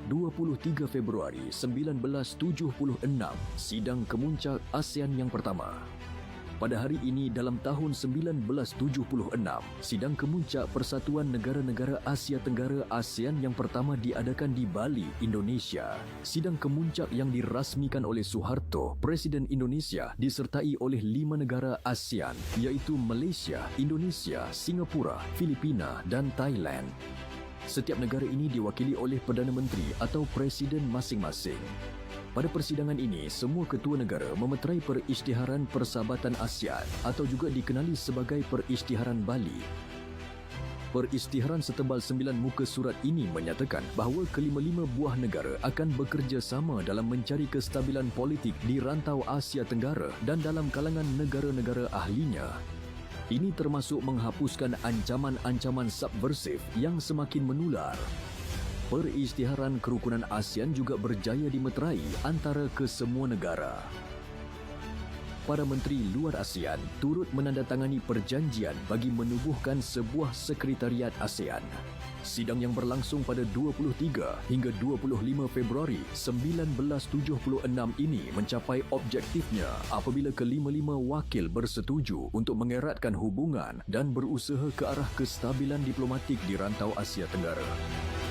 23 Februari 1976, sidang kemuncak ASEAN yang pertama. Pada hari ini dalam tahun 1976, sidang kemuncak Persatuan Negara-Negara Asia Tenggara ASEAN yang pertama diadakan di Bali, Indonesia. Sidang kemuncak yang dirasmikan oleh Suharto, Presiden Indonesia, disertai oleh 5 negara ASEAN iaitu Malaysia, Indonesia, Singapura, Filipina dan Thailand. Setiap negara ini diwakili oleh Perdana Menteri atau Presiden masing-masing. Pada persidangan ini, semua ketua negara memeterai Perisytiharan Persahabatan ASEAN atau juga dikenali sebagai Perisytiharan Bali. Perisytiharan setebal 9 muka surat ini menyatakan bahawa kelima-lima buah negara akan bekerjasama dalam mencari kestabilan politik di rantau Asia Tenggara dan dalam kalangan negara-negara ahlinya. Ini termasuk menghapuskan ancaman-ancaman subversif yang semakin menular. Perisytiharan Kerukunan ASEAN juga berjaya dimeterai antara kesemua negara. Para menteri luar ASEAN turut menandatangani perjanjian bagi menubuhkan sebuah sekretariat ASEAN. Sidang yang berlangsung pada 23 hingga 25 Februari 1976 ini mencapai objektifnya apabila kelima-lima wakil bersetuju untuk mengeratkan hubungan dan berusaha ke arah kestabilan diplomatik di rantau Asia Tenggara.